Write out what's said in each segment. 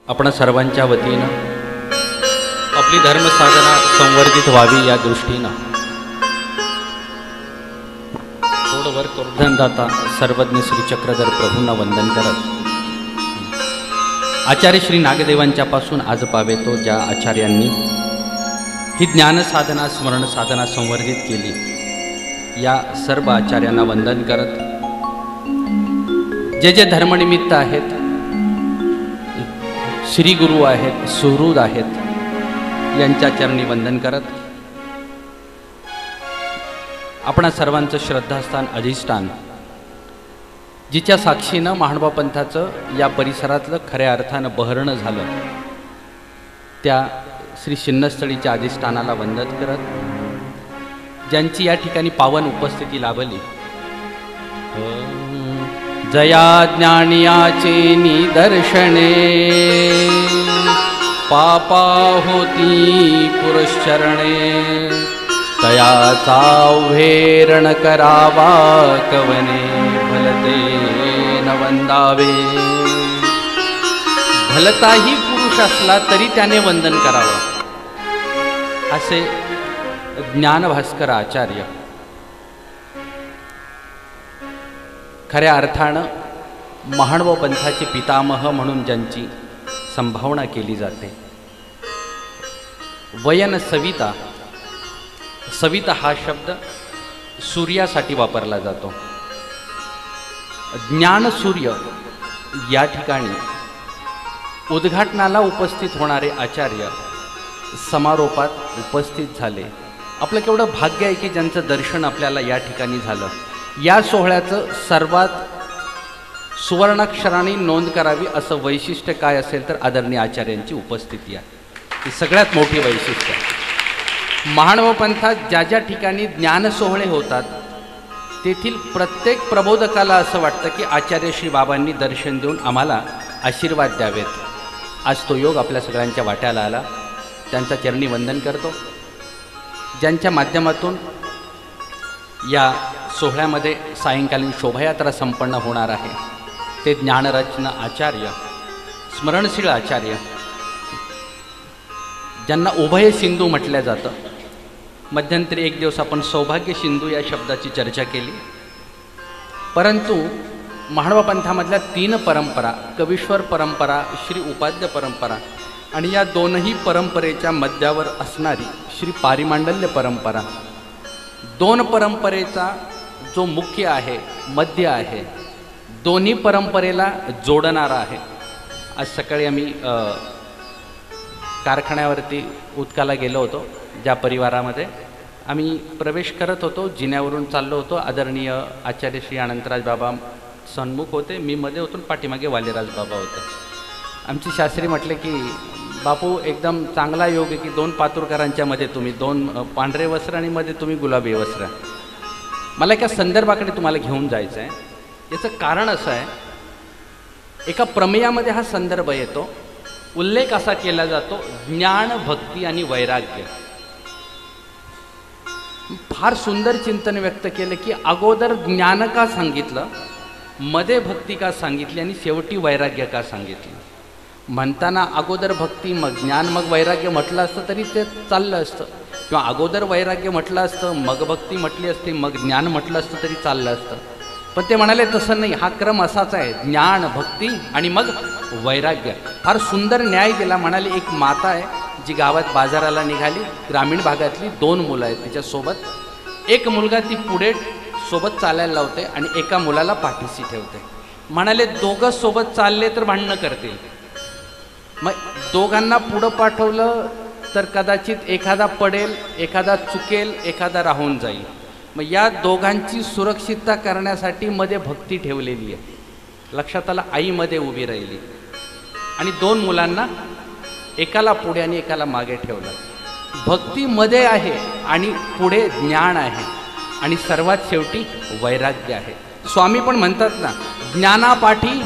आपण सर्वांच्या वतीनं आपली धर्मसाधना संवर्धित व्हावी या दृष्टीनं थोडं वर करुणदाता सर्वज्ञ श्री चक्रधर प्रभूंना वंदन करत आचार्य श्री नागदेवांच्या पासून आज पावेतो ज्या आचार्यांनी ही ज्ञानसाधना स्मरण साधना संवर्धित केली या सर्व आचार्यांना वंदन करत जे जे धर्मनिमित्त आहेत, श्री गुरु आहेत, सुहृद आहेत, यांच्या चरणी वंदन करत आपणा सर्वांचं श्रद्धास्थान अधिष्ठान जिच्या साक्षीनं महानुभाव पंथाचं या परिसरातलं खऱ्या अर्थानं बहरणं झालं त्या श्री शिन्नस्थळीच्या अधिष्ठानाला वंदन करत ज्यांची या ठिकाणी पावन उपस्थिती लाभली, जया ज्ञानियाचे निदर्शने पापा होती पुरश्चरणे तयाचा उभेरण करावा कवने भलते न वंदावे। भलताही पुरुष असला तरी त्याने वंदन करावं असे ज्ञानभास्कर आचार्य खऱ्या अर्थानं महानुभाव पंथाचे पितामह म्हणून ज्यांची संभावना केली जाते। वयन सविता, सविता हा शब्द सूर्यासाठी वापरला जातो। ज्ञान सूर्य या ठिकाणी उद्घाटनाला उपस्थित होणारे आचार्य समारोपात उपस्थित झाले। आपलं केवढं भाग्य आहे की ज्यांचं दर्शन आपल्याला या ठिकाणी झालं। या सोहळ्याचं सर्वात सुवर्णाक्षराने नोंद करावी असं वैशिष्ट्य काय असेल तर आदरणीय आचार्यांची उपस्थिती आहे, ही सगळ्यात मोठी वैशिष्ट्य आहे। महानुभाव पंथात ज्या ज्या ठिकाणी ज्ञान सोहळे होतात तेथील प्रत्येक प्रबोधकाला असं वाटतं की आचार्य श्री बाबांनी दर्शन देऊन आम्हाला आशीर्वाद द्यावेत। आज तो योग आपल्या सगळ्यांच्या वाट्याला आला, त्यांचा चरणी वंदन करतो। ज्यांच्या माध्यमातून या सोहळ्यामध्ये सायंकालीन शोभायात्रा संपन्न होणार आहे ते ज्ञानरत्न आचार्य, स्मरणशील आचार्य, ज्यांना उभय सिंधू म्हटलं जातं। मध्यंतरी एक दिवस आपण सौभाग्य सिंधू या शब्दाची चर्चा केली, परंतु महानुभाव पंथामधल्या 3 परंपरा, कवीश्वर परंपरा, श्री उपाध्य परंपरा आणि या दोनही परंपरेच्या मध्यावर असणारी श्री पारिमांडल्य परंपरा, 2 परंपरेचा जो मुख्य आहे, मध्य आहे, दोन्ही परंपरेला जोडणारा आहे। आज सकाळी आम्ही कारखान्यावरती उदकाला गेलो होतो, ज्या परिवारामध्ये आम्ही प्रवेश करत होतो, जिन्यावरून चाललो होतो। आदरणीय आचार्य श्री अनंतराज बाबा सन्मुख होते, मी मध्ये होतो, पाठीमागे वालेराज बाबा होते। आमची शास्त्री म्हटले की बापू एकदम चांगला योग आहे की 2 पातुरकरांच्या मध्ये तुम्ही 2 पांढरे वस्त्र आणि मध्ये तुम्ही गुलाबी वस्त्र। मला एका संदर्भाकडे तुम्हाला घेऊन जायचं आहे। याचं कारण असं आहे, एका प्रमेयामध्ये हा संदर्भ येतो, उल्लेख असा केला जातो, ज्ञान, भक्ती आणि वैराग्य। फार सुंदर चिंतन व्यक्त केलं की अगोदर ज्ञान का सांगितलं, मध्ये भक्ती का सांगितली आणि शेवटी वैराग्य का सांगितलं। म्हणताना अगोदर भक्ती मग ज्ञान मग वैराग्य म्हटलं असतं तरी ते चाललं असतं, किंवा अगोदर वैराग्य म्हटलं असतं मग भक्ती म्हटली असती मग ज्ञान म्हटलं असतं तरी चाललं असतं। पण ते म्हणाले तसं नाही, हा क्रम असाच आहे, ज्ञान, भक्ती आणि मग वैराग्य। फार सुंदर न्याय दिला। म्हणाले एक माता आहे जी गावात बाजाराला निघाली, ग्रामीण भागातली 2 मुलं आहेत तिच्यासोबत। एक मुलगा ती पुढे सोबत चालायला लावते आणि एका मुलाला पाठीशी ठेवते। म्हणाले दोघं सोबत चालले तर भांडणं करतील, मग दोघांना पुढं पाठवलं तर कदाचित एखादा पडेल, एखादा चुकेल, एखादा राहून जाईल। मग या दोघांची सुरक्षितता करण्यासाठी मध्ये भक्ती ठेवलेली आहे। लक्षात आलं, आईमध्ये उभी राहिली आणि 2 मुलांना एकाला पुढे आणि एकाला मागे ठेवलं। भक्ती मध्ये आहे आणि पुढे ज्ञान आहे आणि सर्वात शेवटी वैराग्य आहे। स्वामी पण म्हणतात ना, ज्ञानापाठी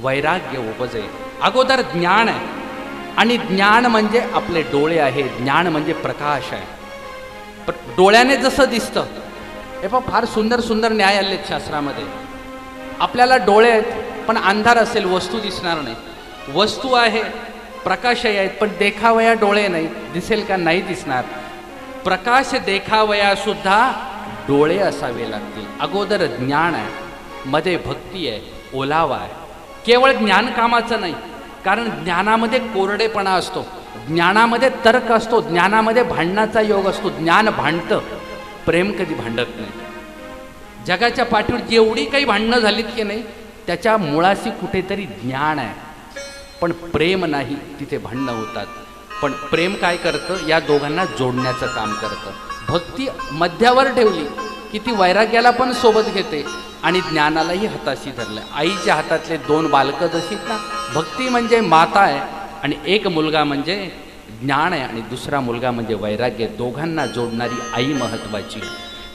वैराग्य उपजे। अगोदर ज्ञान आहे आणि ज्ञान म्हणजे आपले डोळे आहे, ज्ञान म्हणजे प्रकाश आहे। डोळ्याने जसं दिसतं, हे पण फार सुंदर सुंदर न्याय आलेत शास्त्रामध्ये। आपल्याला डोळे आहेत पण अंधार असेल, वस्तू दिसणार नाही। वस्तू आहे, प्रकाशही आहेत, पण देखावया डोळे नाहीत. दिसेल का? नाही दिसणार. प्रकाश देखावया सुद्धा डोळे असावे लागतील. अगोदर ज्ञान आहे, मध्ये भक्ती आहे, ओलावा आहे. केवळ ज्ञान कामाचं नाही, कारण ज्ञानामध्ये कोरडेपणा असतो, ज्ञानामध्ये तर्क असतो, ज्ञानामध्ये भांडणाचा योग असतो. ज्ञान भांडतं, प्रेम कधी भांडत नाही. जगाच्या पाठीवर जेवढी काही भांडणं झालीत की नाही, त्याच्या मुळाशी कुठेतरी ज्ञान आहे, पण प्रेम नाही. तिथे भांडणं होतात. पण प्रेम काय करतं? या दोघांना जोडण्याचं काम करतं. भक्ती मध्यावर ठेवली की ती वैराग्याला पण सोबत घेते आणि ज्ञानालाही हाताशी धरलं. आईच्या हातातले 2 बालकं जशीत ना, भक्ती म्हणजे माता आहे आणि एक मुलगा म्हणजे ज्ञान आहे आणि दुसरा मुलगा म्हणजे वैराग्य. दोघांना जोडणारी आई महत्त्वाची.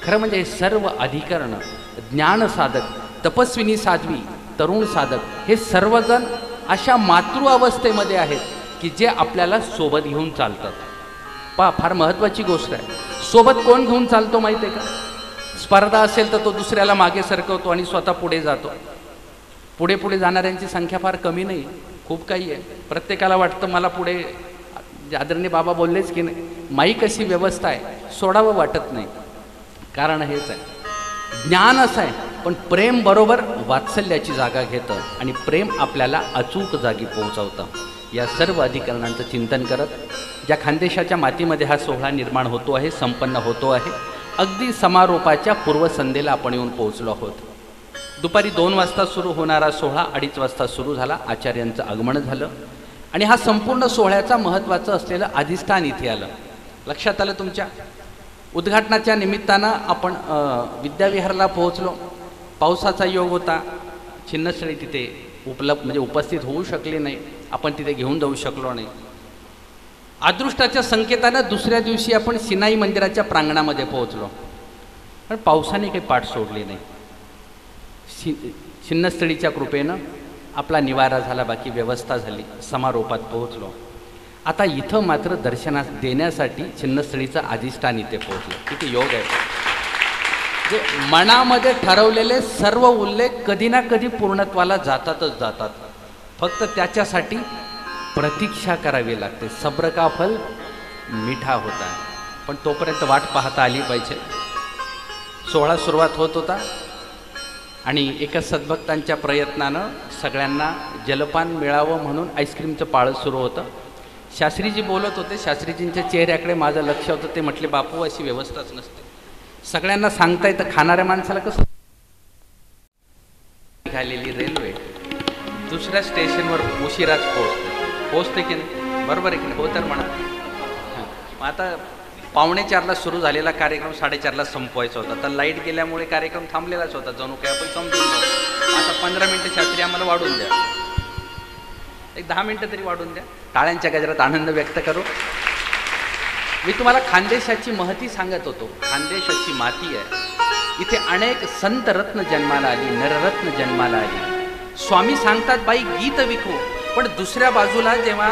खरं म्हणजे सर्व अधिकरण, ज्ञान साधक, तपस्विनी साध्वी, तरुण साधक हे सर्वजण अशा मातृ अवस्थेमध्ये आहेत की जे आपल्याला सोबत घेऊन चालतात. फार महत्त्वाची गोष्ट आहे. सोबत कोण घेऊन चालतो माहिती आहे का? स्पर्धा असेल तर तो दुसऱ्याला मागे सरकवतो आणि स्वतः पुढे जातो. पुढे पुढे जाणाऱ्यांची संख्या फार कमी नाही, खूप काही आहे. प्रत्येकाला वाटतं मला पुढे, आदरणीय बाबा बोललेच की नाही, माई कशी व्यवस्था आहे, सोडावं वाटत नाही. कारण हेच आहे, ज्ञान असं आहे, पण प्रेम बरोबर वात्सल्याची जागा घेतं आणि प्रेम आपल्याला अचूक जागी पोहोचवतं. या सर्व अधिकरणांचं चिंतन करत ज्या खानदेशाच्या मातीमध्ये हा सोहळा निर्माण होतो आहे, संपन्न होतो आहे, अगदी समारोपाच्या पूर्वसंध्येला आपण येऊन पोहोचलो आहोत. दुपारी 2 वाजता सुरू होणारा सोहळा 2:30 वाजता सुरू झाला. आचार्यांचं आगमन झालं आणि हा संपूर्ण सोहळ्याचा महत्त्वाचं असलेलं अधिष्ठान इथे आलं. लक्षात आलं तुमच्या? उद्घाटनाच्या निमित्तानं आपण विद्याविहारला पोहोचलो. पावसाचा योग होता. छिन्नस्थळी तिथे उपस्थित होऊ शकले नाही. आपण तिथे घेऊन जाऊ शकलो नाही. अदृष्टाच्या संकेतानं दुसऱ्या दिवशी आपण सिनाई मंदिराच्या प्रांगणामध्ये पोहोचलो, पण पावसाने काही पाठ सोडली नाही. छिन्नस्थळीच्या कृपेनं आपला निवारा झाला, बाकी व्यवस्था झाली. समारोपात पोहोचलो. आता इथं मात्र दर्शनास देण्यासाठी छिन्नस्थळीचं अधिष्ठान इथे पोहोचलं. किती योग आहे! जे मनामध्ये ठरवलेले सर्व उल्लेख कधी ना कधी पूर्णत्वाला जातातच जातात. फक्त त्याच्यासाठी प्रतीक्षा करावी लागते. सब्र का फल मिठा होता. पण तोपर्यंत वाट पाहता आली पाहिजे. सोहळा सुरुवात होत होता आणि एका सद्भक्तांच्या प्रयत्नानं सगळ्यांना जलपान मिळावं म्हणून आईस्क्रीमचं पाळं सुरू होतं. शास्त्रीजी बोलत होते. शास्त्रीजींच्या चेहऱ्याकडे माझं लक्ष होतं. ते म्हटले, बापू अशी व्यवस्थाच नसते. सगळ्यांना सांगता येतं, खाणाऱ्या माणसाला कसं. निघालेली रेल्वे दुसऱ्या स्टेशनवर उशिराच पोहोचते की नाही? बरोबर आहे की नाही? हो तर म्हणा. मग आता 3:45ला सुरू झालेला कार्यक्रम 4:30ला संपवायचा होता. तर लाईट गेल्यामुळे कार्यक्रम थांबलेलाच होता. जणू काय आपण समजून जाऊ. आता 15 मिनटं शास्त्री आम्हाला वाढून द्या, एक 10 मिनटं तरी वाढून द्या. टाळ्यांच्या गजरात आनंद व्यक्त करू. मी तुम्हाला खानदेशाची महती सांगत होतो. खानदेश अशी माती आहे, इथे अनेक संत रत्न जन्माला आली, नररत्न जन्माला आली. स्वामी सांगतात, बाई गीत विकू. पण दुसऱ्या बाजूला जेव्हा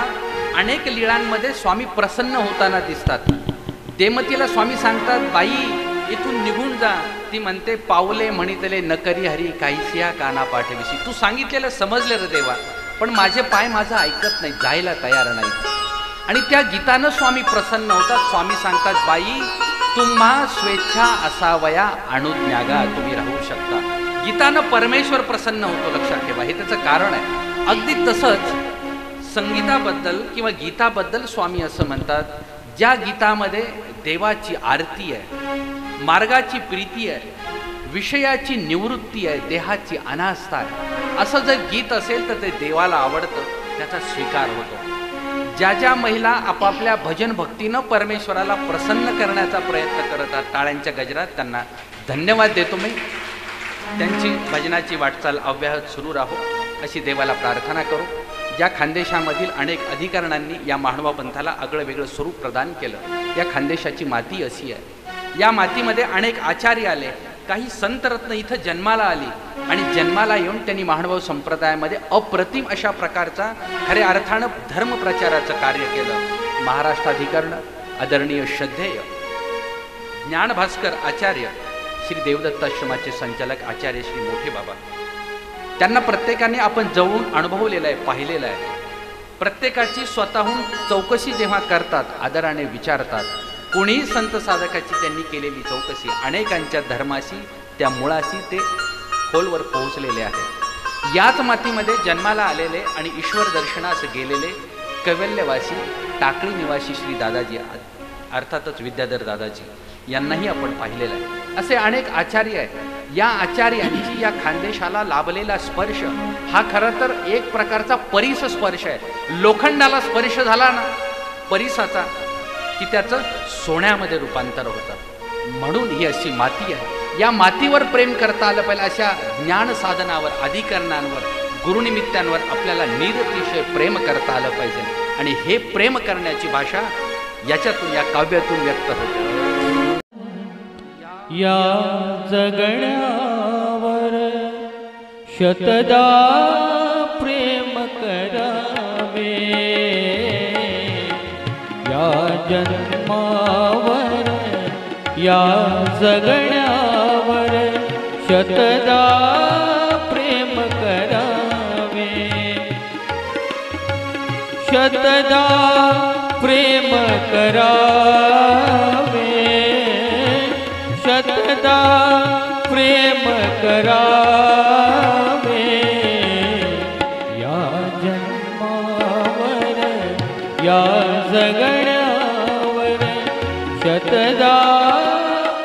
अनेक लीळांमध्ये स्वामी प्रसन्न होताना दिसतात, देमतीला स्वामी सांगतात, बाई इथून निघून जा. ती म्हणते, पावले म्हणितले नकरी हरी काहीसिया काना पाठविशी. तू सांगितलेलं समजले रे देवा, पण माझे पाय माझं ऐकत नाही, जायला तयार नाही. आणि त्या गीतानं स्वामी प्रसन्न होतात. स्वामी सांगतात, बाई तुम्हा स्वेच्छा असावया अनुज्ञागा, तुम्ही राहू शकता. गीतानं परमेश्वर प्रसन्न होतो. लक्षात ठेवा, हे त्याचं कारण आहे. अगदी तसंच संगीताबद्दल किंवा गीताबद्दल स्वामी असं म्हणतात, ज्या गीतामध्ये देवाची आरती आहे, मार्गाची प्रीती आहे, विषयाची निवृत्ती आहे, देहाची अनास्था आहे, असं जर गीत असेल तर ते देवाला आवडतं, त्याचा स्वीकार होतो. ज्या ज्या महिला आपापल्या भजन भक्तीनं परमेश्वराला प्रसन्न करण्याचा प्रयत्न करतात, टाळ्यांच्या गजरात त्यांना धन्यवाद देतो. मी त्यांची भजनाची वाटचाल अव्याहत सुरू राहो अशी देवाला प्रार्थना करू. ज्या खानदेशामधील अनेक अधिकरणांनी या महानुभाव पंथाला आगळं वेगळं स्वरूप प्रदान केलं, या खानदेशाची माती अशी आहे. या मातीमध्ये अनेक आचार्य आले, काही संतरत्न इथं जन्माला आली आणि जन्माला येऊन त्यांनी महानुभाव संप्रदायामध्ये अप्रतिम अशा प्रकारचा खऱ्या अर्थानं धर्मप्रचाराचं कार्य केलं. महाराष्ट्राधिकरण आदरणीय श्रद्धेय ज्ञानभास्कर आचार्य श्री देवदत्ताश्रमाचे संचालक आचार्य श्री मोठे बाबा, त्यांना प्रत्येकाने आपण जवळून अनुभवलेलं आहे, पाहिलेलं आहे. प्रत्येकाची स्वतःहून चौकशी जेव्हा करतात, आदराने विचारतात, कोणीही संत साधकाची त्यांनी केलेली चौकशी, अनेकांच्या धर्माशी त्या मुळाशी ते खोलवर पोहोचलेले आहेत. याच मातीमध्ये जन्माला आलेले आणि ईश्वर दर्शनास गेलेले कैवल्यवासी टाकळी निवासी श्री दादाजी, अर्थातच विद्याधर दादाजी यांनाही आपण पाहिलेलं आहे. असे अनेक आचार्य आहेत. या आचार्यांची या खानदेशाला लाभलेला स्पर्श हा खरं तर एक प्रकारचा परिस स्पर्श आहे. लोखंडाला स्पर्श झाला ना परिसाचा की त्याचं सोन्यामध्ये रूपांतर होतं. म्हणून ही अशी माती आहे. या मातीवर प्रेम करता आलं पाहिजे. अशा ज्ञान साधनावर, अधिकरणांवर, गुरुनिमित्तांवर आपल्याला निरतिशय प्रेम करता आलं पाहिजे. आणि हे प्रेम करण्याची भाषा याच्यातून, या काव्यातून व्यक्त होते. या जगण्यावर शतदा प्रेम करावे, या जन्मावर या जगण्यावर शतदा प्रेम करावे, शतदा प्रेम करावे, शतदा प्रेम करावे, या जन्मावर या जगण्यावर शतदा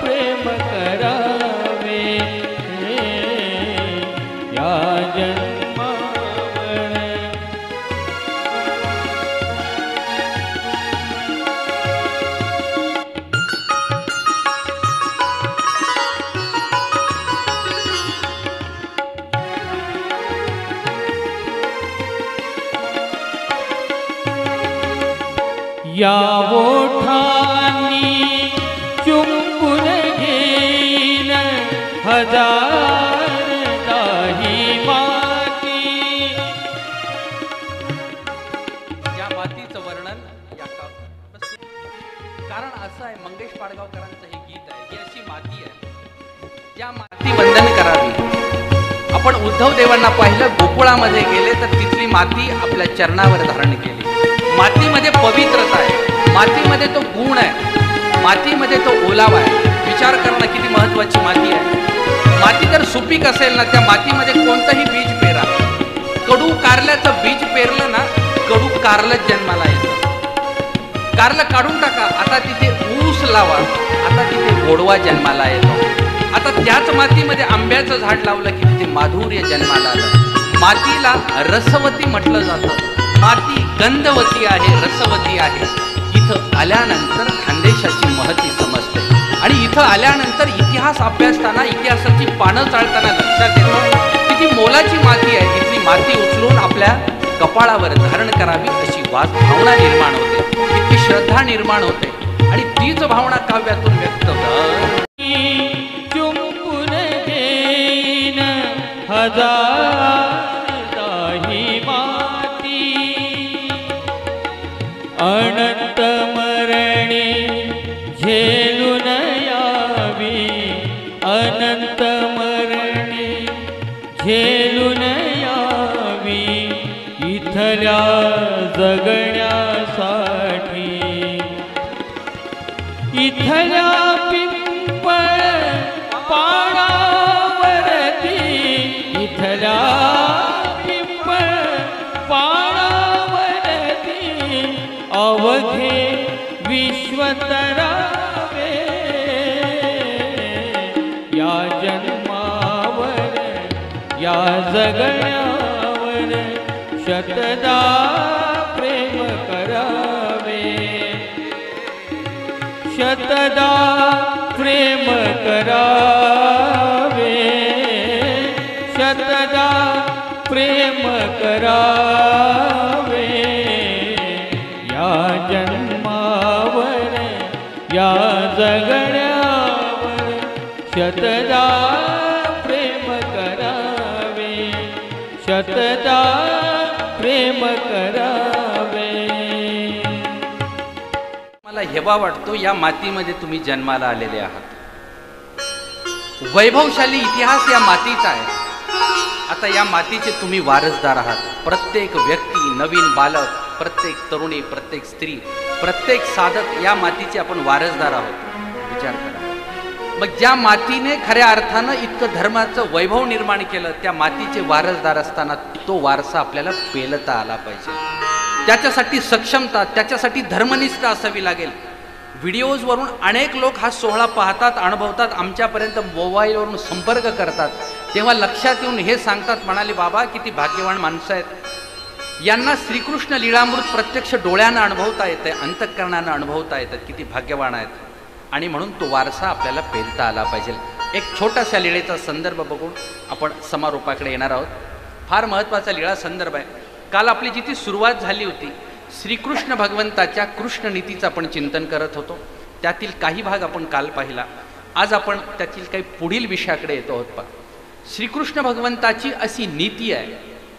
प्रेम करावे, या जन्मावर. या ओठांनी चुंबून घेईन हजार दाही माती. या मातीचं वर्णन या कारण असं आहे, मंगेश पाडगावकरांचं हे गीत आहे. ही अशी माती आहे, या माती वंदन करावी. आपण उद्धव देवांना पाहिलं, गोकुळामध्ये गेले तर तिथली माती आपल्या चरणावर धारण केली. मातीमध्ये पवित्रता आहे, मातीमध्ये तो गुण आहे, मातीमध्ये तो ओलावा आहे. विचार करणं किती महत्वाची माती आहे. माती जर सुपीक असेल ना, त्या मातीमध्ये कोणतंही बीज पेरा. कडू कारल्याचं बीज पेरलं ना, कडू कारलंच जन्माला येतं. कारलं काढून टाका, आता तिथे ऊस लावा, आता तिथे गोडवा जन्माला येतो. आता त्याच मातीमध्ये आंब्याचं झाड लावलं की तिथे माधुर्य जन्माला आलं. मातीला रसवती म्हटलं जातं. माती गंधवती आहे, रसवती आहे. इथं आल्यानंतर खानदेशाची महती समजते. आणि इथं आल्यानंतर इतिहास अभ्यासताना, इतिहासाची पानं चाळताना लक्षात येतं किती मोलाची माती आहे. इथली माती उचलून आपल्या कपाळावर धारण करावी अशी भावना निर्माण होते, इतकी श्रद्धा निर्माण होते. आणि तीच भावना काव्यातून व्यक्त होते. चुंबून घेईन हजार दाही माती, अनंत मरणी झेलून यावी, अनंत मरणी झेलून यावी, इथल्या जगण्यासाठी. इथल्या पिंपळ पाडावरती, इथल्या पिंपळ पाडावरती अवघे विश्वतरावे, या जन्मावर या जगण्यावर शतदा प्रेम करावे, शतदा प्रेम करावे, शतदा प्रेम करावे, या जन्मावर या जगण्यावर शतदा प्रेम करावे, शतदा प्रेम करावे. मला हेवा वाटतो या मातीमध्ये तुम्ही जन्माला आलेले आहात. वैभवशाली इतिहास या मातीचा आहे. आता या मातीचे तुम्ही वारसदार आहात. प्रत्येक व्यक्ती, नवीन बालक प्रत्येक तरुणी, प्रत्येक स्त्री, प्रत्येक साधक या मातीचे आपण वारसदार आहोत. विचार करा. मग ज्या मातीने खऱ्या अर्थानं इतकं धर्माचं वैभव निर्माण केलं, त्या मातीचे वारसदार असताना तो वारसा आपल्याला पेलता आला पाहिजे. त्याच्यासाठी सक्षमता, त्याच्यासाठी धर्मनिष्ठा असावी लागेल. व्हिडिओजवरून अनेक लोक हा सोहळा पाहतात, अनुभवतात, आमच्यापर्यंत मोबाईलवरून संपर्क करतात. तेव्हा लक्षात येऊन हे सांगतात, म्हणाले बाबा किती भाग्यवान माणसं आहेत, यांना श्रीकृष्ण लीळामृत प्रत्यक्ष डोळ्यानं अनुभवता येतं, अंतःकरणानं अनुभवता येतं, किती भाग्यवान आहेत. आणि म्हणून तो वारसा आपल्याला पेलता आला पाहिजे. एक छोटासा लीळेचा संदर्भ बघून आपण समारोपाकडे येणार आहोत. फार महत्त्वाचा लीळा संदर्भ आहे. काल आपली जिथे सुरुवात झाली होती, श्रीकृष्ण भगवंताच्या कृष्ण नीतीचं आपण चिंतन करत होतो. त्यातील काही भाग आपण काल पाहिला. आज आपण त्यातील काही पुढील विषयाकडे येतो आहोत. पहा, श्रीकृष्ण भगवंताची अशी नीती आहे,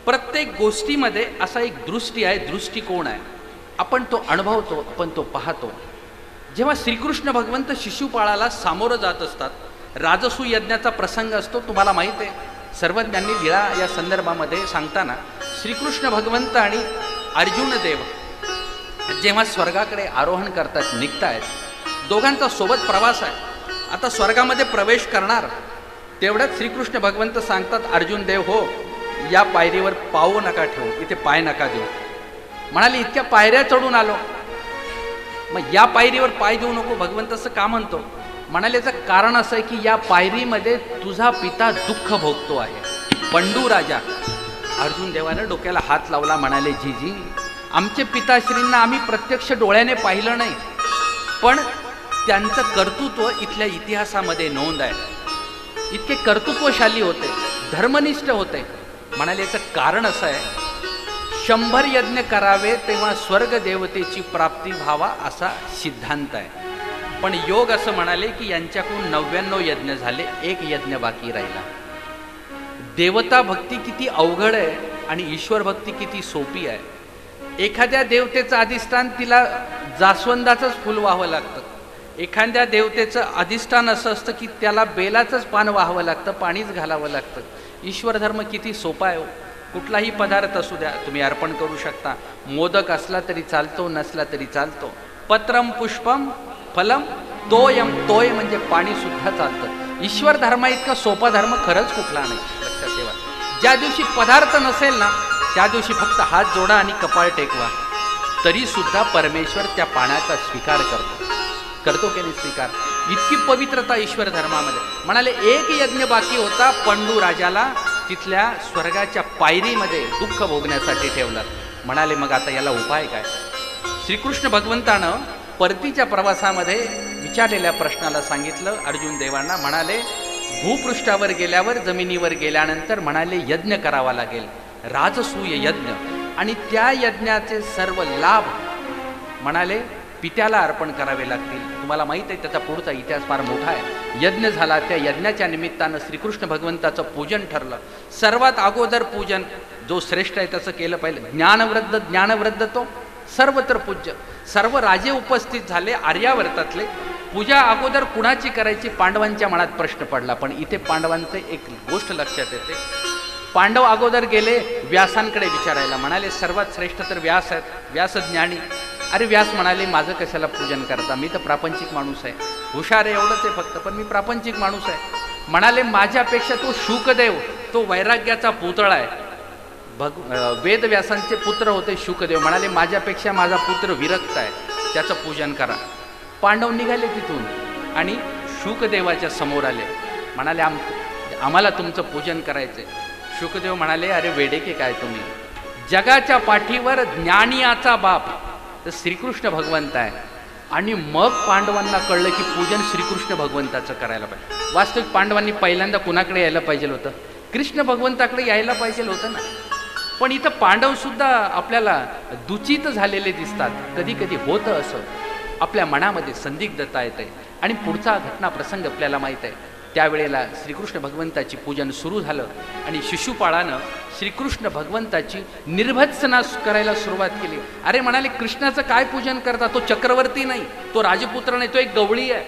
प्रत्येक गोष्टीमध्ये असा एक दृष्टी आहे, दृष्टिकोन आहे. आपण तो अनुभवतो, आपण तो पाहतो. जेव्हा श्रीकृष्ण भगवंत शिशुपाळाला सामोरं जात असतात, राजसूय यज्ञाचा प्रसंग असतो, तुम्हाला माहीत आहे. सर्वज्ञांनी लीळा या संदर्भामध्ये सांगताना श्रीकृष्ण भगवंत आणि अर्जुन देव जेव्हा स्वर्गाकडे आरोहण करतात, निघतायत, दोघांचा सोबत प्रवास आहे. आता स्वर्गामध्ये प्रवेश करणार तेवढ्यात श्रीकृष्ण भगवंत सांगतात, अर्जुन देव हो, या पायरीवर पाव नका ठेवू, इथे पाय नका देऊ. म्हणाले इतक्या पायऱ्या चढून आलो, मग या पायरीवर पाय देऊ नको, भगवंत असं का म्हणतो? म्हणाले याचं कारण असं आहे की या पायरीमध्ये तुझा पिता दुःख भोगतो आहे, पंडू राजा. अर्जुन देवानं डोक्याला हात लावला, म्हणाले जीजी, आमचे पिताश्रींना आम्ही प्रत्यक्ष डोळ्याने पाहिलं नाही, पण त्यांचं कर्तृत्व इथल्या इतिहासामध्ये नोंद आहे. इतके कर्तृत्वशाली होते, धर्मनिष्ठ होते. म्हणाले याचं कारण असं आहे, 100 यज्ञ करावे तेव्हा स्वर्ग देवतेची प्राप्ती व्हावा असा सिद्धांत आहे. पण योग असं म्हणाले की यांच्याकडून 99 यज्ञ झाले, 1 यज्ञ बाकी राहिला. देवता भक्ती किती अवघड आहे आणि ईश्वर भक्ती किती सोपी आहे. एखाद्या देवतेचं अधिष्ठान तिला जास्वंदाचंच फुल व्हावं लागतं. एखाद्या देवतेचं अधिष्ठान असं असतं की त्याला बेलाचंच पान व्हावं लागतं, पाणीच घालावं लागतं. ईश्वर धर्म किती सोपा आहे. कुठलाही पदार्थ असू द्या तुम्ही अर्पण करू शकता. मोदक असला तरी चालतो, नसला तरी चालतो. पत्रम पुष्पम फलम तोयम, तोय म्हणजे पाणी सुद्धा चालतं. ईश्वर धर्म इतका सोपा धर्म खरंच कुठला नाही. लक्षात ठेवा, ज्या दिवशी पदार्थ नसेल ना, त्या दिवशी फक्त हात जोडा आणि कपाळ टेकवा, तरी सुद्धा परमेश्वर त्या पाण्याचा स्वीकार करतो की नाही स्वीकार. इतकी पवित्रता ईश्वर धर्मामध्ये. म्हणाले 1 यज्ञ बाकी होता, पंडू राजाला तिथल्या स्वर्गाच्या पायरीमध्ये दुःख भोगण्यासाठी ठेवलं. म्हणाले मग आता याला उपाय काय? श्रीकृष्ण भगवंतानं परतीच्या प्रवासामध्ये विचारलेल्या प्रश्नाला सांगितलं अर्जुन देवांना. म्हणाले भूपृष्ठावर गेल्यावर, जमिनीवर गेल्यानंतर म्हणाले यज्ञ करावा लागेल, राजसूय यज्ञ, आणि त्या यज्ञाचे सर्व लाभ म्हणाले पित्याला अर्पण करावे लागतील. तुम्हाला माहीत आहे त्याचा पुढचा इतिहास फार मोठा आहे. यज्ञ झाला, त्या यज्ञाच्या निमित्तानं श्रीकृष्ण भगवंताचं पूजन ठरलं. सर्वात अगोदर पूजन जो श्रेष्ठ आहे त्याचं केलं पाहिजे. ज्ञानवृद्ध तो सर्वत्र पूज्य. सर्व राजे उपस्थित झाले आर्यावर्तातले. पूजा अगोदर कुणाची करायची पांडवांच्या मनात प्रश्न पडला. पण इथे पांडवांचं एक गोष्ट लक्षात येते. पांडव अगोदर गेले व्यासांकडे विचारायला. म्हणाले सर्वात श्रेष्ठ तर व्यास आहेत, व्यास ज्ञानी. अरे व्यास म्हणाले माझं कशाला पूजन करता, मी तर प्रापंचिक माणूस आहे, हुशार आहे एवढंच आहे फक्त, पण मी प्रापंचिक माणूस आहे. म्हणाले माझ्यापेक्षा तो शुकदेव, तो वैराग्याचा पुतळा आहे. वेदव्यासांचे पुत्र होते शुकदेव. म्हणाले माझ्यापेक्षा माझा पुत्र विरक्त आहे, त्याचं पूजन करा. पांडव निघाले तिथून आणि शुकदेवाच्या समोर आले. म्हणाले आम्हाला तुमचं पूजन करायचंय. शुकदेव म्हणाले अरे वेडे की काय तुम्ही, जगाच्या पाठीवर ज्ञानियाचा बाप तर श्रीकृष्ण भगवंत आहे. आणि मग पांडवांना कळलं की पूजन श्रीकृष्ण भगवंताचं करायला पाहिजे. वास्तविक पांडवांनी पहिल्यांदा कुणाकडे यायला पाहिजे होतं? कृष्ण भगवंताकडे यायला पाहिजे होतं ना. पण इथं पांडवसुद्धा आपल्याला दूषित झालेले दिसतात. कधी कधी होतं असं, आपल्या मनामध्ये संदिग्धता येते. आणि पुढचा घटना प्रसंग आपल्याला माहीत आहे. त्यावेळेला श्रीकृष्ण भगवंताची पूजन सुरू झालं आणि शिशुपाळानं श्रीकृष्ण भगवंताची निर्भत्सना करायला सुरुवात केली. अरे म्हणाले कृष्णाचं काय पूजन करता, तो चक्रवर्ती नाही, तो राजपुत्र नाही, तो एक गवळी आहे.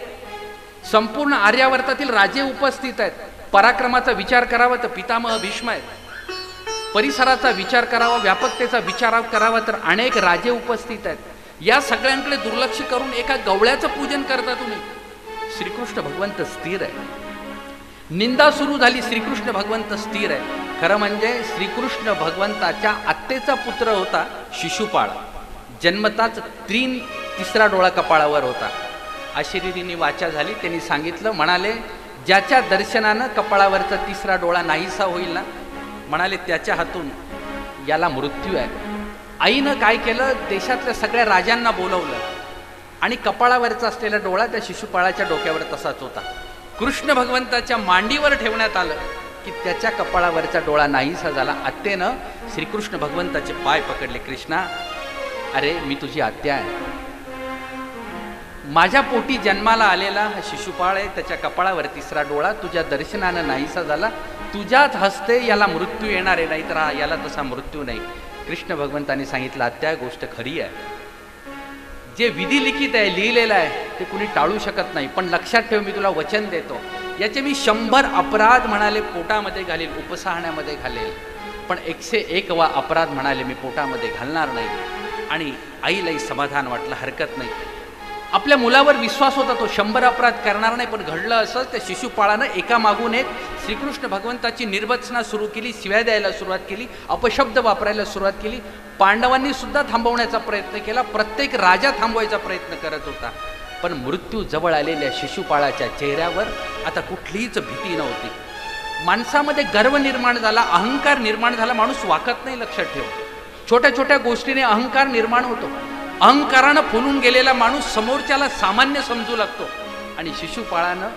संपूर्ण आर्यावर्तातील राजे उपस्थित आहेत. पराक्रमाचा विचार करावा तर पितामह भीष्म आहेत. परिसराचा विचार करावा, व्यापकतेचा विचार करावा, तर अनेक राजे उपस्थित आहेत. या सगळ्यांकडे दुर्लक्ष करून एका गवळ्याचं पूजन करता तुम्ही. श्रीकृष्ण भगवंत स्थिर आहे. निंदा सुरू झाली, श्रीकृष्ण भगवंत स्थिर आहे. खरं म्हणजे श्रीकृष्ण भगवंताच्या आत्तेचा पुत्र होता शिशुपाळ. जन्मताच तिसरा डोळा कपाळावर होता. अशी रीतीने वाचा झाली. त्यांनी सांगितलं, म्हणाले ज्याच्या दर्शनानं कपाळावरचा तिसरा डोळा नाहीसा होईल ना, म्हणाले त्याच्या हातून याला मृत्यू आहे. आईनं काय केलं, देशातल्या सगळ्या राजांना बोलवलं आणि कपाळावरचा असलेला डोळा त्या शिशुपाळाच्या डोक्यावर तसाच होता. कृष्ण भगवंताच्या मांडीवर ठेवण्यात आलं की त्याच्या कपाळावरचा डोळा नाहीसा झाला. आत्तेनं श्रीकृष्ण भगवंताचे पाय पकडले. कृष्णा, अरे मी तुझी आत्या आहे. माझ्या पोटी जन्माला आलेला हा शिशुपाळ आहे, त्याच्या कपाळावर तिसरा डोळा तुझ्या दर्शनानं नाहीसा झाला. तुझ्याच हस्ते याला मृत्यू येणार आहे, नाहीतर याला तसा मृत्यू नाही. कृष्ण भगवंताने सांगितलं, आत्या गोष्ट खरी आहे. जे विधी लिखित आहे, लिहिलेलं आहे, ते कुणी टाळू शकत नाही. पण लक्षात ठेव, मी तुला वचन देतो, याचे मी 100 अपराध म्हणाले पोटामध्ये घालेल, उपसहण्यामध्ये घालेल, पण 101 अपराध म्हणाले मी पोटामध्ये घालणार नाही. आणि आईलाही समाधान वाटलं, हरकत नाही. आपल्या मुलावर विश्वास होता, तो 100 अपराध करणार नाही. पण घडलं असं, त्या शिशुपाळानं एकामागून एक श्रीकृष्ण भगवंताची निर्वचना सुरू केली, शिव्या द्यायला सुरुवात केली, अपशब्द वापरायला सुरुवात केली. पांडवांनी सुद्धा थांबवण्याचा प्रयत्न केला, प्रत्येक राजा थांबवायचा प्रयत्न करत होता. पण मृत्यू जवळ आलेल्या शिशुपाळाच्या चेहऱ्यावर आता कुठलीच भीती नव्हती. माणसामध्ये गर्व निर्माण झाला, अहंकार निर्माण झाला. माणूस वाकत नाही, लक्षात ठेव. छोट्या छोट्या गोष्टीने अहंकार निर्माण होतो. अहंकारानं फुलून गेलेला माणूस समोरच्याला सामान्य समजू लागतो. आणि शिशुपाळानं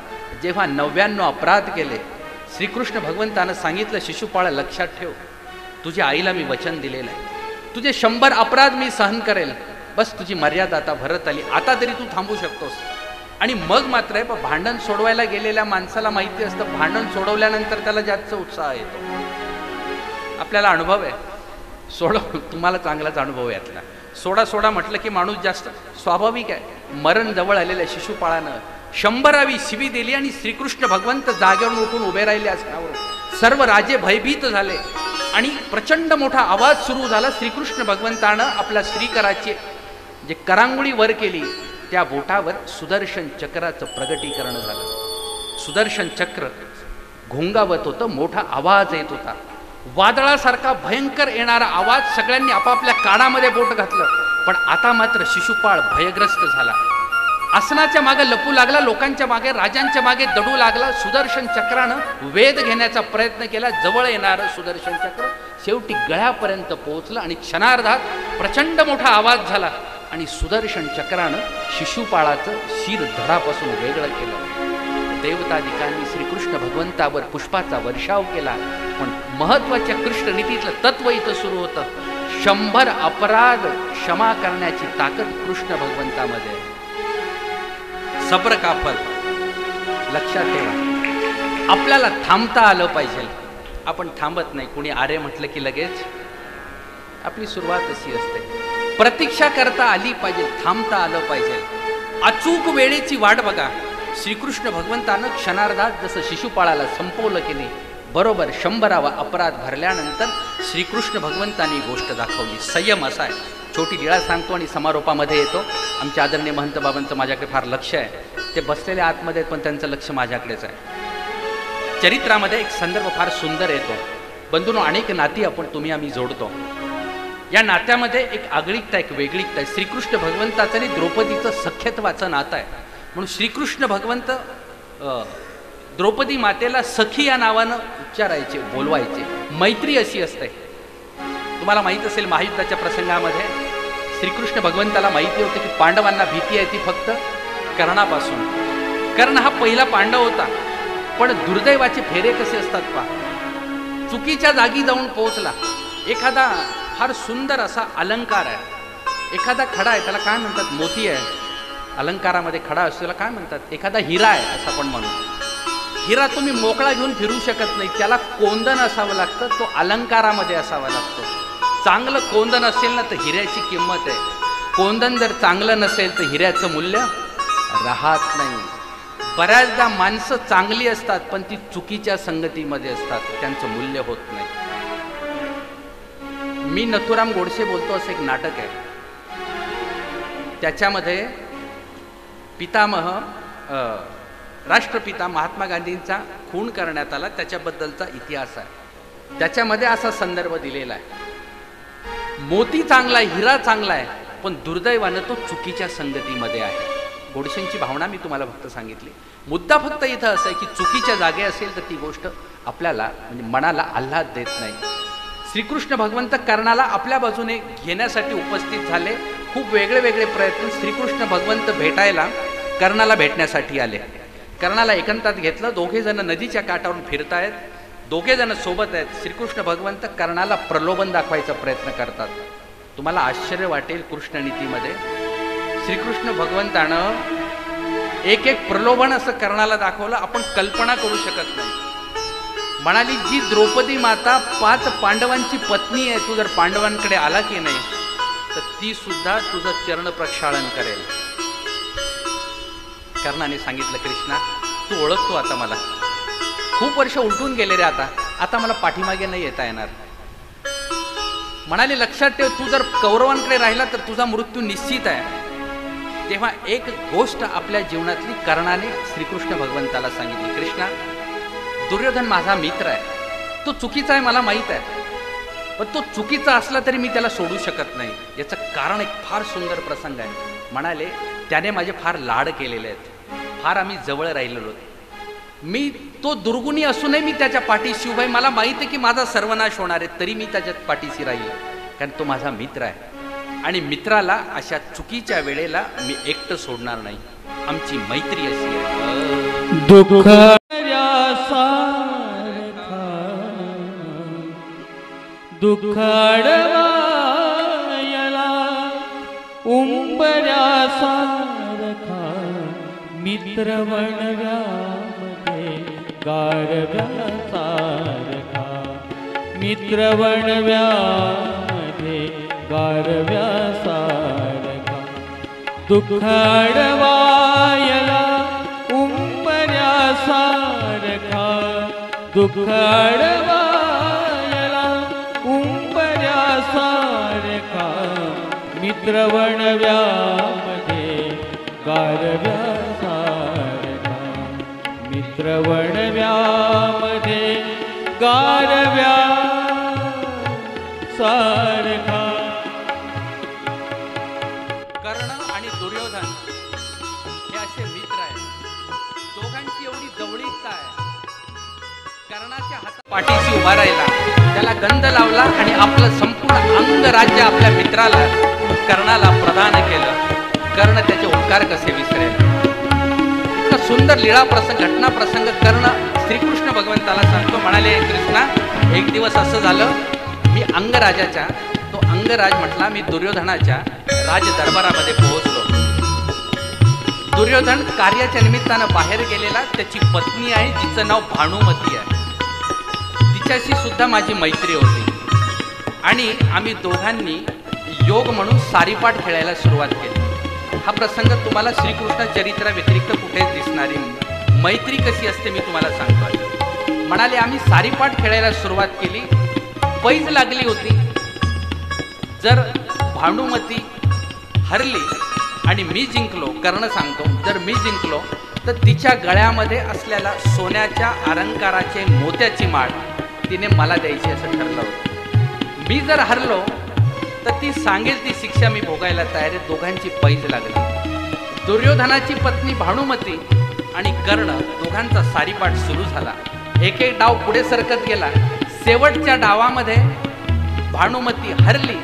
जेव्हा 99 अपराध केले, श्रीकृष्ण भगवंतानं सांगितलं, शिशुपाळ लक्षात ठेव, तुझ्या आईला मी वचन दिलेलं आहे, तुझे 100 अपराध मी सहन करेल, बस तुझी मर्यादा आता भरत आली, आता तरी तू थांबू शकतोस. आणि मग मात्र आहे, पण भांडण सोडवायला गेलेल्या माणसाला माहिती असतं, भांडण सोडवल्यानंतर त्याला जास्त उत्साह येतो. आपल्याला अनुभव आहे, तुम्हाला चांगलाच अनुभव आहे यातला. सोडा म्हटलं की माणूस जास्त स्वाभाविक आहे. मरण जवळ आलेल्या शिशुपाळानं 100वी शिवी दिली आणि श्रीकृष्ण भगवंत जागेवरून उठून उभे राहिले असण्यावर सर्व राजे भयभीत झाले आणि प्रचंड मोठा आवाज सुरू झाला. श्रीकृष्ण भगवंतानं आपल्या श्रीकराची जे करांगुळी वर केली, त्या बोटावर सुदर्शन चक्राचं प्रगटीकरण झालं. सुदर्शन चक्र घोंगावत होतं, मोठा आवाज येत होता, वादळासारखा भयंकर येणारा आवाज. सगळ्यांनी आपापल्या कानामध्ये बोट घातलं. पण आता मात्र शिशुपाळ भयग्रस्त झाला, आसनाच्या मागे लपू लागला, लोकांच्या मागे, राजांच्या मागे दडू लागला. सुदर्शन चक्रानं वेध घेण्याचा प्रयत्न केला. जवळ येणारं सुदर्शन चक्र शेवटी गळ्यापर्यंत पोहोचलं आणि क्षणार्धात प्रचंड मोठा आवाज झाला आणि सुदर्शन चक्रानं शिशुपाळाचं शिर धडापासून वेगळं केलं. देवतादिकांनी श्रीकृष्ण भगवंतावर पुष्पाचा वर्षाव केला. पण महत्वाच्या कृष्णनीतीतलं तत्व इथं सुरू होतं. 100 अपराध क्षमा करण्याची ताकद कृष्ण भगवंतामध्ये आहे. सब्र का फल. लक्षात ठेवा, आपल्याला थांबता आलं पाहिजे. आपण थांबत नाही. कुणी आरे म्हटलं की लगेच आपली सुरुवात अशी असते. प्रतीक्षा करता आली पाहिजे, थांबता आलं पाहिजे. अचूक वेळेची वाट बघा. श्रीकृष्ण भगवंतानं क्षणार्धात जसं शिशुपाळाला संपवलं की नाही, बरोबर 100वा अपराध भरल्यानंतर श्रीकृष्ण भगवंतांनी गोष्ट दाखवली. संयम असा आहे. छोटी लीळा सांगतो आणि समारोपामध्ये येतो. आमच्या आदरणीय महंत बाबांचं माझ्याकडे फार लक्ष आहे. ते बसलेले आतमध्ये आहेत, पण त्यांचं लक्ष माझ्याकडेच आहे. चरित्रामध्ये एक संदर्भ फार सुंदर येतो. बंधूंनो, अनेक नाती तुम्ही आम्ही जोडतो. या नात्यामध्ये एक आगळिकता, एक वेगळीकता आहे. श्रीकृष्ण भगवंताचं आणि द्रौपदीचं सख्यत्वाचं नातं आहे. म्हणून श्रीकृष्ण भगवंत द्रौपदी मातेला सखी या नावानं उच्चारायचे, बोलवायचे. मैत्री अशी असते. तुम्हाला माहीत असेल, महायुद्धाच्या प्रसंगामध्ये श्रीकृष्ण भगवंताला माहिती होते की पांडवांना भीती आहे ती फक्त कर्णापासून. कर्ण हा पहिला पांडव होता, पण दुर्दैवाचे फेरे कसे असतात पहा. चुकीच्या जागी जाऊन पोहोचला. एखादा फार सुंदर असा अलंकार आहे, एखादा खडा आहे, त्याला काय म्हणतात, मोती आहे, अलंकारामध्ये खडा असतो त्याला काय म्हणतात, एखादा हिरा आहे असं आपण म्हणू. हिरा तुम्ही मोकळा घेऊन फिरू शकत नाही, त्याला कोंदण असावं लागतं, तो अलंकारामध्ये असावा लागतो. चांगलं कोंदण असेल ना तर हिऱ्याची किंमत आहे. कोंदण जर चांगलं नसेल तर हिऱ्याचं मूल्य राहत नाही. बऱ्याचदा माणसं चांगली असतात पण ती चुकीच्या संगतीमध्ये असतात, त्यांचं मूल्य होत नाही. मी नथुराम गोडसे बोलतो असं एक नाटक आहे. त्याच्यामध्ये पितामह राष्ट्रपिता महात्मा गांधींचा खून करण्यात आला त्याच्याबद्दलचा इतिहास आहे. त्याच्यामध्ये असा संदर्भ दिलेला आहे, मोती चांगला आहे, हिरा चांगला आहे, पण दुर्दैवानं तो चुकीच्या संगतीमध्ये आहे. गोडसेंची भावना मी तुम्हाला फक्त सांगितली. मुद्दा फक्त इथं असं आहे की चुकीच्या जागे असेल तर ती गोष्ट आपल्याला म्हणजे मनाला आल्हाद देत नाही. श्रीकृष्ण भगवंत कर्णाला आपल्या बाजूने घेण्यासाठी उपस्थित झाले. खूप वेगळे वेगळे प्रयत्न. श्रीकृष्ण भगवंत भेटायला कर्णाला भेटण्यासाठी आले. कर्णाला एकांतात घेतलं. दोघे जण नदीच्या काठावरून फिरतायत, दोघे जण सोबत आहेत. श्रीकृष्ण भगवंत कर्णाला प्रलोभन दाखवायचा प्रयत्न करतात. तुम्हाला आश्चर्य वाटेल, कृष्णनीतीमध्ये श्रीकृष्ण भगवंतानं एक एक प्रलोभन असं कर्णाला दाखवलं, आपण कल्पना करू शकत नाही. म्हणाली, जी द्रौपदी माता 5 पांडवांची पत्नी आहे, तू जर पांडवांकडे आला की नाही तर ती सुद्धा तुझं चरण प्रक्षालन करेल. कर्णाने सांगितलं, कृष्णा तू ओळखतो आता मला, खूप वर्ष उलटून गेले रे, आता मला पाठीमागे नाही येता येणार. म्हणाले, लक्षात ठेव, तू जर कौरवांकडे राहिला तर तुझा मृत्यू निश्चित आहे. तेव्हा एक गोष्ट आपल्या जीवनातली कर्णाने श्रीकृष्ण भगवंताला सांगितली, कृष्णा दुर्योधन माझा मित्र आहे, तो चुकीचा आहे मला माहीत आहे, पण तो चुकीचा असला तरी मी त्याला सोडू शकत नाही. याचं कारण एक फार सुंदर प्रसंग आहे. म्हणाले, त्याने माझे फार लाड केलेले आहेत, फार आम्ही जवळ राहिलेलो. मी तो दुर्गुणी असूनही मी त्याच्या पाठीशी उभा आहे. मला माहिती आहे की माझा सर्वनाश होणार आहे, तरी मी त्याच्या पाठीशी राहील, कारण तो माझा मित्र आहे. आणि मित्राला अशा चुकीच्या वेळेला मी एकटं सोडणार नाही. आमची मैत्री अशी आहे. दुःख दुःखाडवायला उंबऱ्यासारखा मित्र वणव्यामध्ये गारव्यासारखा, मित्र वणव्यामध्ये गारव्यासारखा. दुःखाडवायला उंबऱ्यासारखा, दुःखाडवायला उंबऱ्यासारखा मित्र वणव्यामध्ये गारव्यासारखा, मित्र वणव्यामध्ये गारव्यासारखा. कर्ण आणि दुर्योधन हे असे मित्र आहेत. दोघांची एवढी जवळीकता आहे. कर्णाच्या हातात पाठीशी उभा राहिला, त्याला गंध लावला आणि आपलं संपूर्ण अंगराज्य आपल्या मित्राला कर्णाला प्रदान केलं. कर्ण त्याचे उपकार कसे विसरेल. इतका सुंदर लीळा प्रसंग, घटना प्रसंग कर्ण श्रीकृष्ण भगवंताला सांगतो. म्हणाले, कृष्णा एक दिवस असं झालं, मी अंगराजाच्या, तो अंगराज म्हटला, मी दुर्योधनाच्या राज दरबारामध्ये पोहोचलो. दुर्योधन कार्याच्या निमित्तानं बाहेर गेलेला. त्याची पत्नी आहे जिचं नाव भानुमती आहे. तिच्याशी सुद्धा माझी मैत्री होती आणि आम्ही दोघांनी योग म्हणून सारीपाट खेळायला सुरुवात केली. हा प्रसंग तुम्हाला श्रीकृष्ण चरित्रा व्यतिरिक्त कुठेच दिसणारी मैत्री कशी असते मी तुम्हाला सांगतो. म्हणाले, आम्ही सारीपाट खेळायला सुरुवात केली. पैज लागली होती. जर भानुमती हरली आणि मी जिंकलो, कर्ण सांगतो, जर मी जिंकलो तर तिच्या गळ्यामध्ये असलेला सोन्याच्या अलंकाराचे मोत्याची माळ तिने मला द्यायची असं ठरलं होतं. मी जर हरलो तर ती सांगेल ती शिक्षा मी भोगायला तयार आहे. दोघांची पैज लागली. दुर्योधनाची पत्नी भानुमती आणि कर्ण दोघांचा सारीपाट सुरू झाला. एक एक डाव पुढे सरकत गेला. शेवटच्या डावामध्ये भानुमती हरली,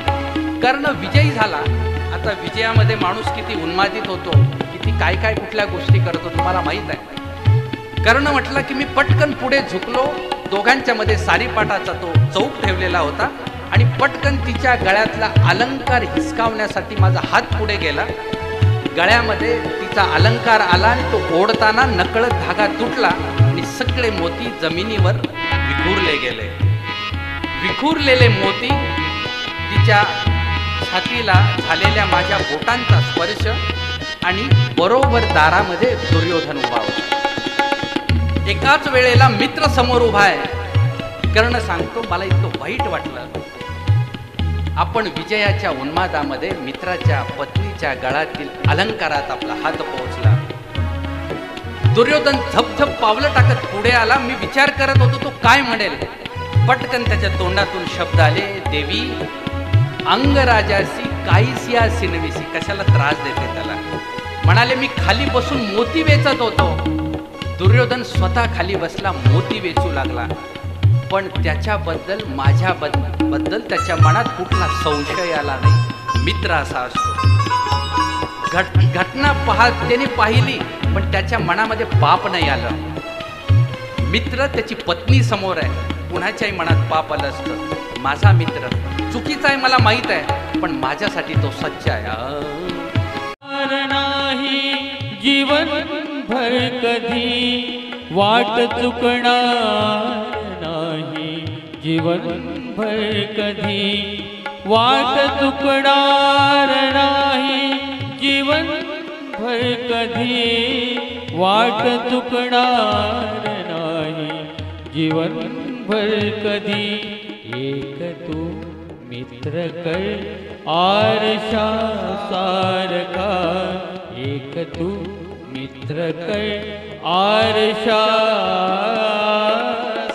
कर्ण विजयी झाला. आता विजयामध्ये माणूस किती उन्मादित होतो, किती काय काय कुठल्या गोष्टी करतो तुम्हाला माहीत आहे. कर्ण म्हटलं की मी पटकन पुढे झुकलो. दोघांच्या मध्ये सारीपाटाचा तो चौक ठेवलेला होता आणि पटकन तिच्या गळ्यातला अलंकार हिसकावण्यासाठी माझा हात पुढे गेला. गळ्यामध्ये तिचा अलंकार आला आणि तो ओढताना नकळत धागा तुटला आणि सगळे मोती जमिनीवर विखुरले गेले. विखुरलेले मोती तिच्या छातीला झालेल्या माझ्या बोटांचा स्पर्श आणि बरोबर दारामध्ये दुर्योधन उभा होता. एकाच वेळेला मित्र समोर उभा आहे. कर्ण सांगतो, मला इतकं वाईट वाटलं. आपण विजयाच्या उन्मादामध्ये मित्राच्या पत्नीच्या गळातील अलंकारात आपला हात पोहोचला. दुर्योधन झपझप पावलं टाकत पुढे आला. मी विचार करत होतो तो काय म्हणेल. पटकन त्याच्या तोंडातून शब्द आले, देवी अंगराजासी काहीसिया सिनविसी. कशाला त्रास देते त्याला. म्हणाले, मी खाली बसून मोती वेचत होतो. दुर्योधन स्वतः खाली बसला, मोती वेचू लागला. पण त्याच्याबद्दल माझ्याबद्दल त्याच्या मनात कुठला संशय आला नाही. मित्र असा असतो. घटना त्याने पाहिली, पण त्याच्या मनामध्ये पाप नाही आलं. मित्र त्याची पत्नी समोर आहे, कुणाच्याही मनात पाप आलं असतं. माझा मित्र चुकीचा आहे मला माहित आहे, पण माझ्यासाठी तो सच्चा आहे. नाही जीवन भर कधी वाट चुकणार नाही. जीवन भर कधी वाट चुकणार नाही. जीवन भर कधी वाट चुकणार नाही. जीवन भर कधी एक तू मित्र कर आरशा सारखा. एक तू मित्र कर आरशा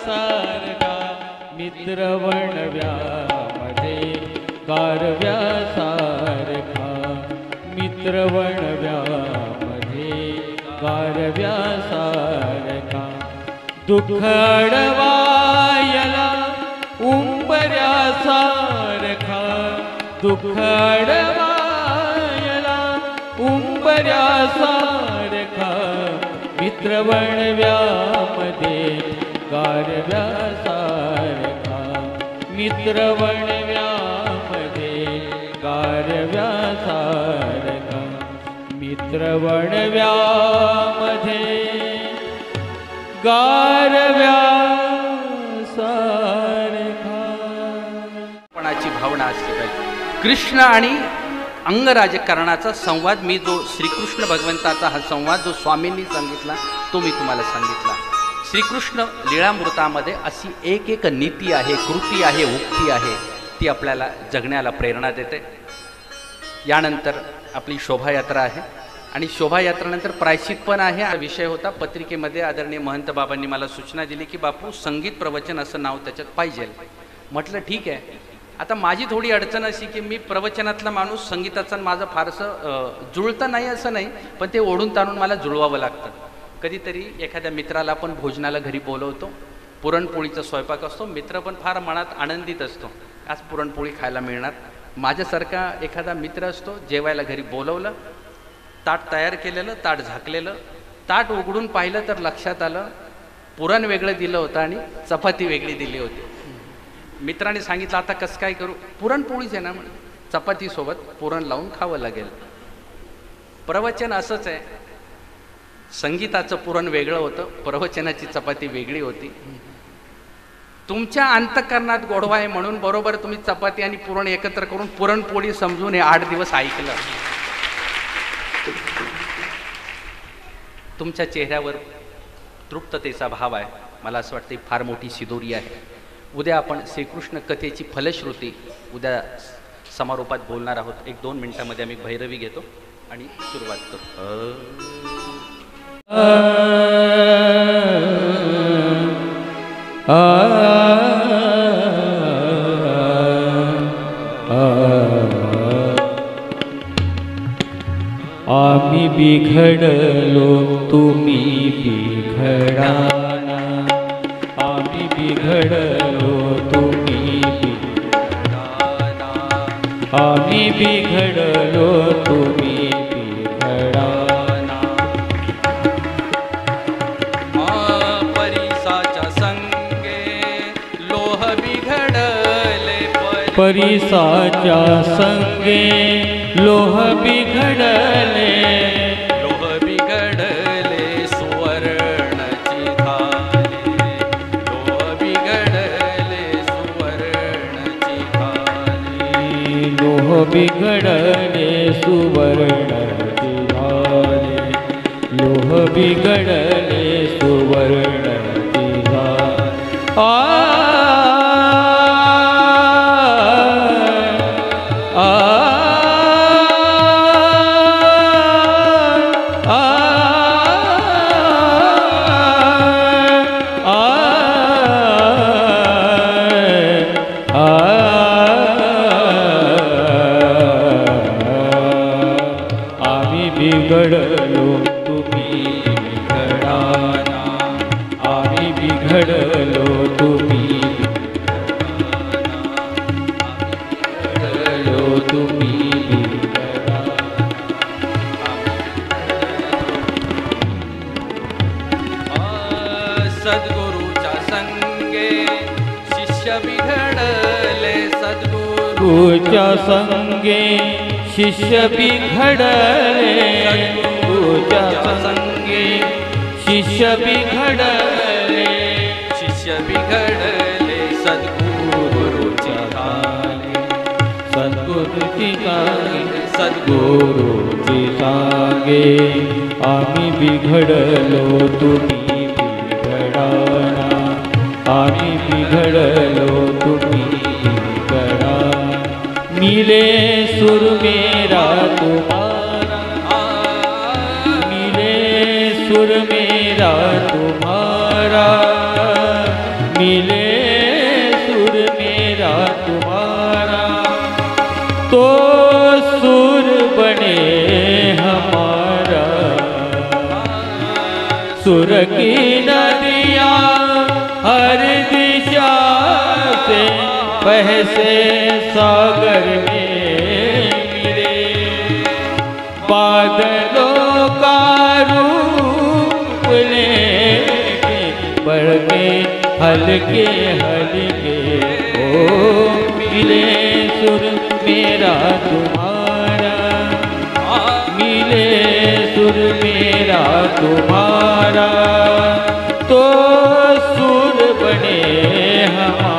सारखा. मित्र वणव्यामध्ये कारव्या सारखा. मित्र वणव्यामध्ये कारव्या सारखा. दुःख अडवायला उंबऱ्या सारखा. दुःख अडवायला उंबऱ्या सारखा. मित्र वणव्यामध्ये कारव्या सारखा. मित्र वणव्यामध्ये कारव्या सारखा. मित्र वणव्यामध्ये गारव्या सारखा. पणाची भावना असली पाहिजे. कृष्ण आणि अंगराजकारणाचा संवाद, मी जो श्रीकृष्ण भगवंताचा हा संवाद जो स्वामींनी सांगितला तो मी तुम्हाला सांगितला. श्रीकृष्ण लीळामृतामध्ये अशी एक एक नीती आहे, कृती आहे, उक्ती आहे, ती आपल्याला जगण्याला प्रेरणा देते. यानंतर आपली शोभायात्रा आहे आणि शोभायात्रेनंतर प्रायश्चित पण आहे. हा विषय होता पत्रिकेमध्ये. आदरणीय महंत बाबांनी मला सूचना दिली की बापू संगीत प्रवचन असं नाव त्याच्यात पाहिजे. म्हटलं ठीक आहे. आता माझी थोडी अडचण अशी की मी प्रवचनातला माणूस, संगीताचं माझं फारसं जुळतं नाही असं नाही, पण ते ओढून ताणून मला जुळवावं लागतं. कधीतरी एखाद्या मित्राला आपण भोजनाला घरी बोलवतो, पुरणपोळीचा स्वयंपाक असतो, मित्र पण फार मनात आनंदित असतो, आज पुरणपोळी खायला मिळणार. माझ्यासारखा एखादा मित्र असतो, जेवायला घरी बोलवलं, ताट तयार केलेलं, ताट झाकलेलं, ताट उघडून पाहिलं तर लक्षात आलं पुरण वेगळं दिलं होतं आणि चपाती वेगळी दिली होती. मित्राने सांगितलं आता कसं काय करू. पुरणपोळीच आहे ना, म्हणून चपातीसोबत पुरण लावून खावं लागेल. प्रवचन असंच आहे. संगीताचं पुरण वेगळं होतं, प्रवचनाची चपाती वेगळी होती. तुमच्या अंतःकरणात गोडवा आहे म्हणून बरोबर तुम्ही चपाती आणि पुरण एकत्र करून पुरणपोळी समजून हे 8 दिवस ऐकलं. तुमच्या चेहऱ्यावर तृप्ततेचा भाव आहे. मला असं वाटतं फार मोठी सिदोरी आहे. उद्या आपण श्रीकृष्ण कथेची फलश्रुती उद्या समारोपात बोलणार आहोत. 1-2 मिनिटांमध्ये आम्ही भैरवी घेतो आणि सुरुवात करतो. आम्ही बिघडलो तुम्ही बिघडाना. आम्ही बिघडलो तुम्ही बिघडाना. आम्ही बिघडलो तुम्ही बिघडाना. परिसाच्या संगे लोह बिघडले. परिसाच्या संगे लोह बिघडले. लोह बिघडले सुवर्णची थाली. लोह बिघडले सुवर्णची थाली. लोह बिघडले सुवर्णची थाली. लोह बिघडले सुवर्णची थाली. बिघडलो तुम्ही बिघडाना, आम्ही बिघडलो तुम्ही बिघडलो तुम्ही बिघडाना. सद्गुरूच्या संगे शिष्य बिघडले, गुरूच्या संगे शिष्य बिघडले, गुरूच्या संगे शिष्य बिघडले, शिष्य बिघडले सद्गुरूची झाले, सद्गुरूची सांगे, सद्गुरूची सांगे आम्ही बिघडलो तुम्ही बिघडाना, आम्ही बिघडलो तुम्ही बिघडा. मिले सुर मेरा तुम्हारा, मिले सुर मेरा तुम्हारा, मिले सुर मेरा तुम्हारा, तो सुर बने हमारा. सुर की नदियाँ हर दिशा से बहसे सागर में मिले, बादलों का रूप लेके बढ़ के हल्के हल्के ओ मिले सुर मेरा तुम्हारा, मिले सुर मेरा तुम्हारा, तो सुर बने हमारा.